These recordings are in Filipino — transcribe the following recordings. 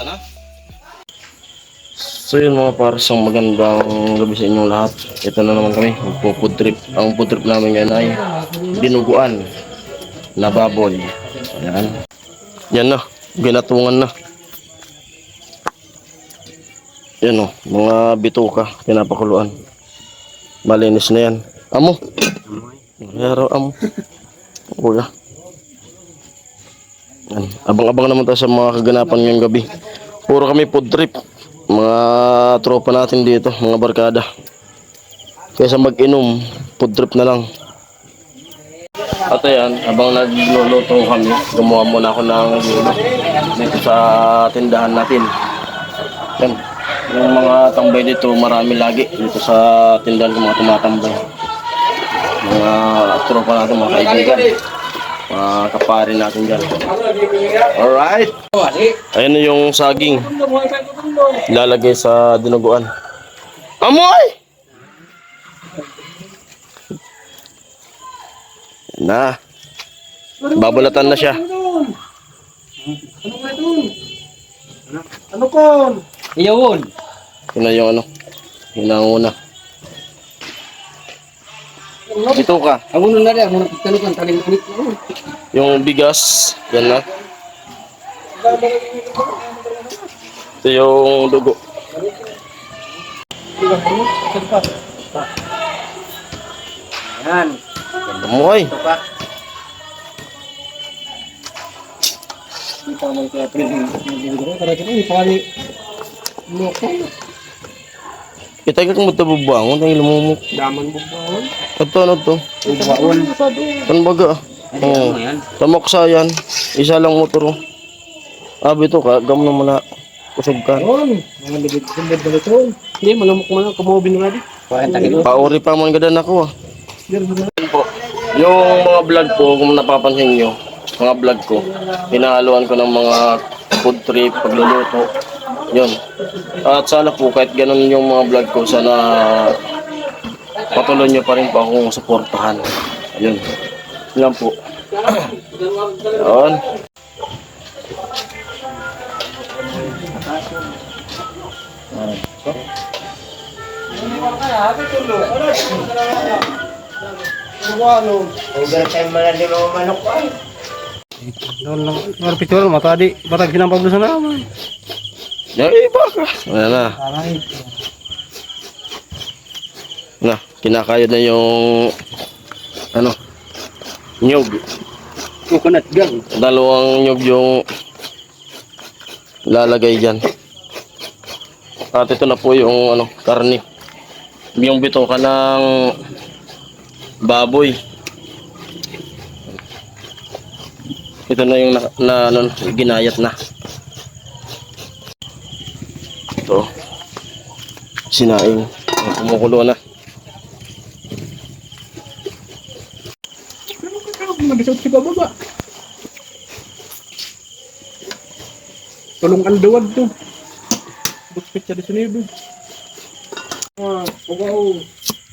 na. So yun mga pares, ang magandang gabi sa inyong lahat. Ito na naman kami, magpo-food trip. Ang food trip namin ngayon ay dinuguan na baboy. Ayan. Yan na, ginatungan na. Yan o, mga bituka, pinapakuluan. Malinis na yan. Amo. Pero amo. Kuya. Abang-abang naman tayo sa mga kaganapan ngayong gabi. Puro kami food trip. Mga tropa natin dito, mga barkada. Kaysa mag-inom, food trip na lang. At ayan, habang nagluluto kami, gumawa muna ako ng yulo dito sa tindahan natin. Yan. Yung mga tambay dito, marami lagi dito sa tindahan ko, mga tumatambay. Mga tropa natin, mga kaibigan. Mga kapari natin dyan. Alright. Ayan na yung saging. Ilalagay sa dinuguan. Amoy! Na. Babalatan na siya. Ano kon? Iyawon. Yun na yung ano. Yun na ang una. Ito ka. Ang uno na rin, ang tanong taling ulit. Yung bigas. Yan na. Ito yung dugo. Yan. Amoy. Kita mo kaya para kita ni pali. Loko. Kita ka kung matabubangon. Ang ilumumok. Daman bubawon. Ito ano to? Bubawon. Tanbaga. Oo. Tamok sa yan. Isa lang motor. Abi to ka. Gam na muna. Kusog ka. Yon. Mga ligid sumbod na ito. Hindi manamok man ang kumobin nga di. Pauri pa man gadan ako ah. Po. Yung mga vlog ko, kung napapansin nyo, mga vlog ko, pinahaluan ko ng mga food trip, pagluluto. Yun. At sana po, kahit ganun yung mga vlog ko, sana patuloy nyo pa rin po akong suportahan. Yun. Yun lang po. Yun. Overtime man na lima manok ay. Doon lang, mga picture mo, tadi, batag sinampag doon sa naman. Yung iba ka. Wala na. Na, kinakayod na yung ano, nyug. Coconut gang. Dalawang nyug yung lalagay dyan. At ito na po yung ano, karne. Yung bitoka ng baboy. Ito na yung ginayat na. Ito. Sinaing. Kumukulo na. Magisot si bababa. Tulong ang duwag to. Bukpit siya di sinibo. Ugaw.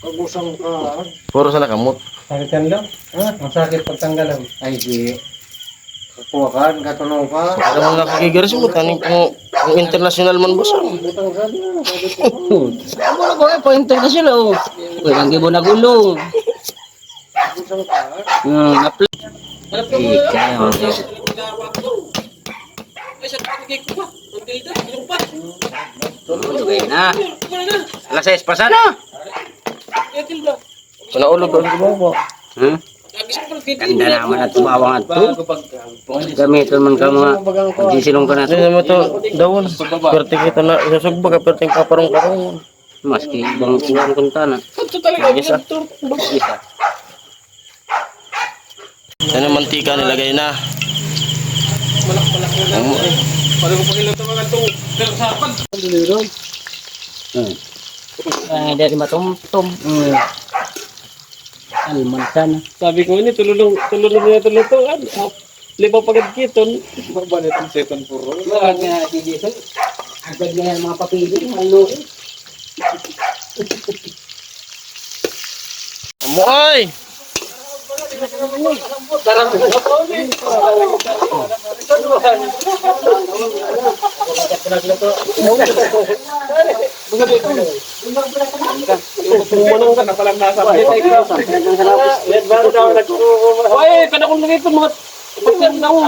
Kagusang ka. Puro sa nakamot. Sakitan lang? Ha? Masakit pagtanggalan. Ay di. Kakuha ka, katunaw ka. Alam mo nakakigaris mo. Taning kung international man boss. Butang ka na. Ako na ko eh, pa-international oh. Uy, ang gibo na gulong. Butang ka. Apply. Ikaw. Tulog na. Alas 6 pa sana. Naulog ang gumawa. Ganda naman at tumawang at to. Gamitin man ka mga gisilong ka na Hindi to. naman ito dawon. Perte kita na isasugba ka. Perte ka parang-parang. Maski ibang ulang kunta na. Isa. Isa. Yan ang mantika nilagay na. Ay, dari matumtum. Almantan. Sabi ko ini tululong niya tulutuan. Lipa pagad kiton. Mabanit ang seton puro. Wala nga si Jason. Agad nga yung mga papili. Malo. Amoy! Oy, kada kung nito mga pagyan na mo.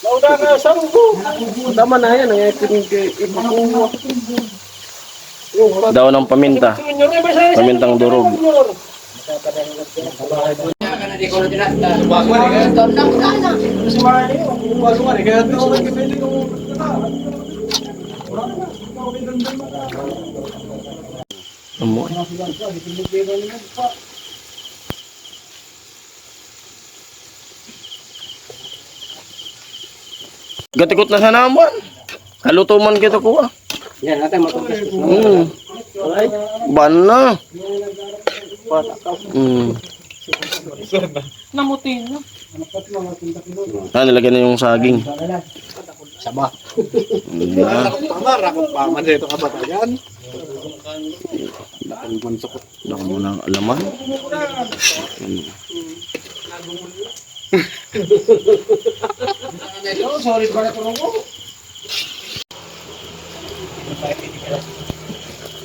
Nauda ka sangko. Tama na yan, ay ipakuha. Daw ng paminta. Pamintang durog. Amoy. Gatikot na sa naman. Haluto man kita kuha. Yan, natin matapos. Ban na. Namutin na. Nilagyan na yung saging. Saba. Pamarakot pa man dito kabatayan. Baka mo ng alaman. Sorry para ko mo.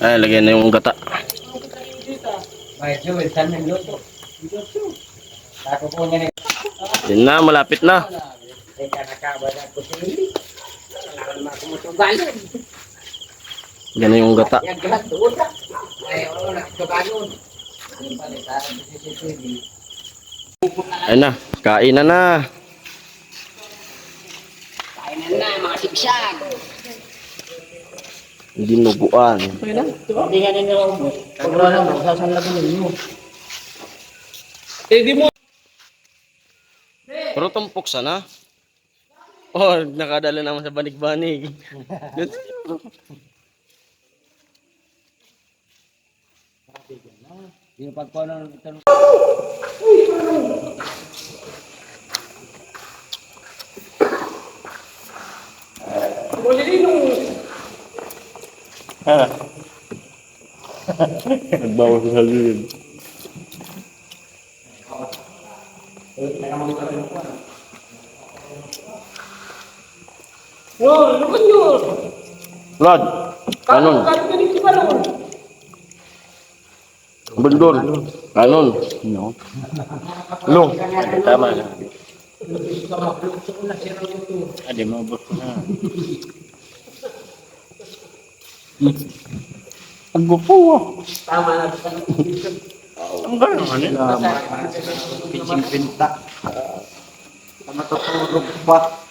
Ay, lagyan na yung gata. Yan na, malapit na. Yan na yung gata. Ayun na, kain na na. Kainan na, mga sigsag. Dinuguan. Hindi nga nila ubos. Pag wala mo, sasanlagin ninyo. Eh di mo. Pero tumpok sana. Oh, nakadala naman sa banig-banig. Hindi na pagkuha ng ito. Nagbawas sa halilin. Lord, kanon. Bundol, kanon. No. Lo. Tama na. Ade mo ba na? Ang gupo. Tama na. Ang gano'n ano? Piching pinta. Tama to pa.